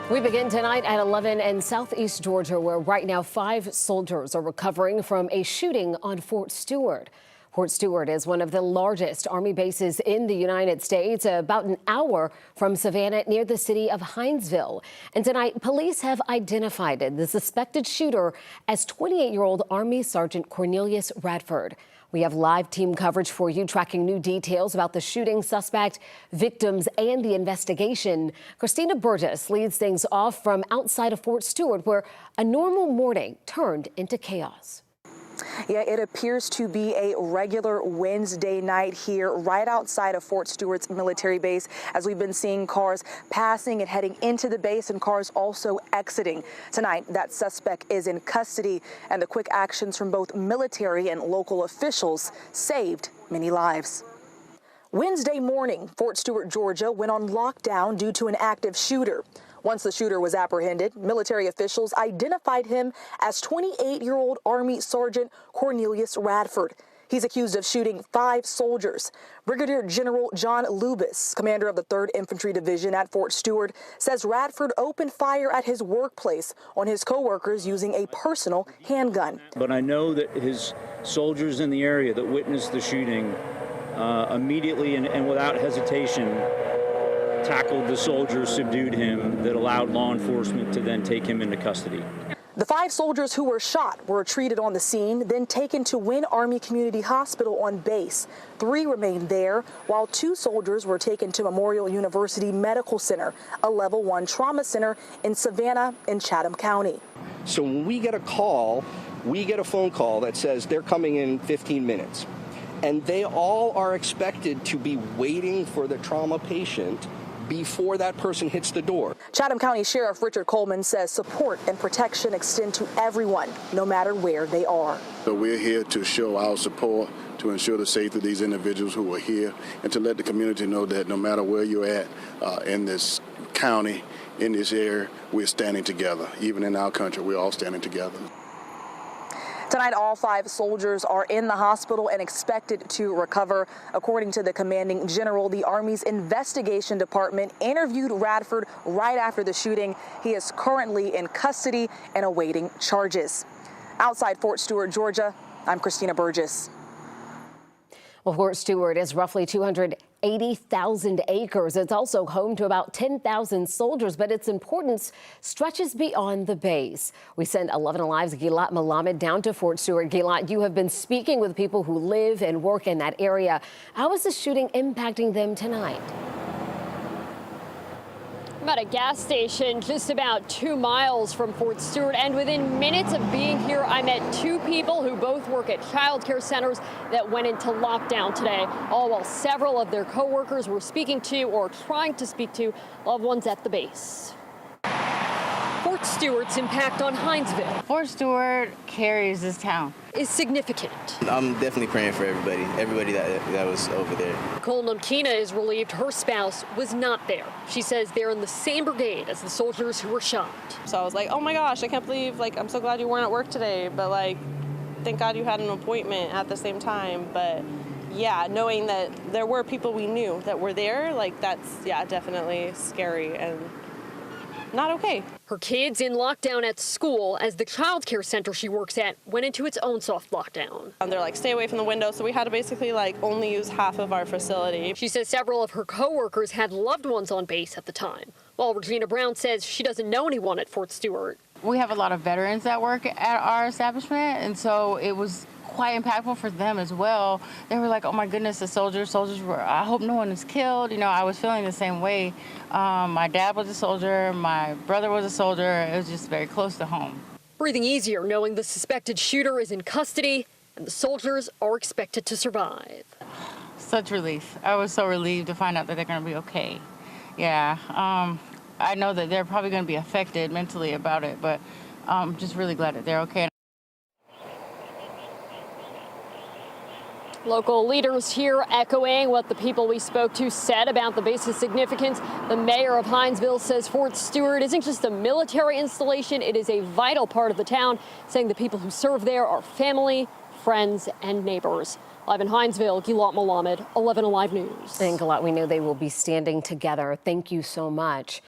We begin tonight at 11 in southeast Georgia, where right now 5 soldiers are recovering from a shooting on Fort Stewart. Fort Stewart is one of the largest Army bases in the United States, about an hour from Savannah near the city of Hinesville. And tonight, police have identified the suspected shooter as 28-year-old Army Sergeant Cornelius Radford. We have live team coverage for you, tracking new details about the shooting, suspect, victims, and the investigation. Christina Burgess leads things off from outside of Fort Stewart, where a normal morning turned into chaos. Yeah, it appears to be a regular Wednesday night here right outside of Fort Stewart's military base, as we've been seeing cars passing and heading into the base and cars also exiting. Tonight, that suspect is in custody, and the quick actions from both military and local officials saved many lives. Wednesday morning, Fort Stewart, Georgia went on lockdown due to an active shooter. Once the shooter was apprehended, military officials identified him as 28-year-old Army Sergeant Cornelius Radford. He's accused of shooting 5 soldiers. Brigadier General John Lubis, commander of the 3rd Infantry Division at Fort Stewart, says Radford opened fire at his workplace on his coworkers using a personal handgun. But I know that his soldiers in the area that witnessed the shooting immediately and without hesitation tackled the soldiers, subdued him, that allowed law enforcement to then take him into custody. The 5 soldiers who were shot were treated on the scene, then taken to Wynn Army Community Hospital on base. 3 remained there, while 2 soldiers were taken to Memorial University Medical Center, a level 1 trauma center in Savannah in Chatham County. So when we get a call, we get a phone call that says they're coming in 15 minutes. And they all are expected to be waiting for the trauma patient before that person hits the door. Chatham County Sheriff Richard Coleman says support and protection extend to everyone, no matter where they are. So we're here to show our support, to ensure the safety of these individuals who are here, and to let the community know that no matter where you're at in this county, in this area, we're standing together. Even in our country, we're all standing together. Tonight, all 5 soldiers are in the hospital and expected to recover. According to the commanding general, the Army's investigation department interviewed Radford right after the shooting. He is currently in custody and awaiting charges. Outside Fort Stewart, Georgia, I'm Christina Burgess. Well, Fort Stewart is roughly 280,000 acres. It's also home to about 10,000 soldiers, but its importance stretches beyond the base. We send 11 Alive's Gilad Malamed down to Fort Stewart. Gilad, you have been speaking with people who live and work in that area. How is the shooting impacting them tonight? I'm at a gas station just about 2 miles from Fort Stewart, and within minutes of being here, I met 2 people who both work at child care centers that went into lockdown today, all while several of their coworkers were speaking to or trying to speak to loved ones at the base. Fort Stewart's impact on Hinesville. Fort Stewart carries this town. Is significant. I'm definitely praying for everybody that was over there. Nicole Nomkina is relieved her spouse was not there. She says they're in the same brigade as the soldiers who were shot. So I was like, oh my gosh, I can't believe, I'm so glad you weren't at work today, but thank God you had an appointment at the same time. But yeah, knowing that there were people we knew that were there, that's, definitely scary and not okay. Her kids in lockdown at school as the child care center she works at went into its own soft lockdown. And they're stay away from the window, so we had to basically only use half of our facility. She says several of her coworkers had loved ones on base at the time, while Regina Brown says she doesn't know anyone at Fort Stewart. We have a lot of veterans that work at our establishment, and so it was quite impactful for them as well. They were like, oh my goodness, the soldiers were, I hope no one is killed. I was feeling the same way. My dad was a soldier, my brother was a soldier. It was just very close to home. Breathing easier knowing the suspected shooter is in custody and the soldiers are expected to survive. Such relief. I was so relieved to find out that they're going to be okay. Yeah, I know that they're probably going to be affected mentally about it, but I'm just really glad that they're okay. Local leaders here echoing what the people we spoke to said about the base's significance. The mayor of Hinesville says Fort Stewart isn't just a military installation, it is a vital part of the town, saying the people who serve there are family, friends, and neighbors. Live in Hinesville, Gilad Malamed, 11 Alive News. And Gilad, we know they will be standing together. Thank you so much.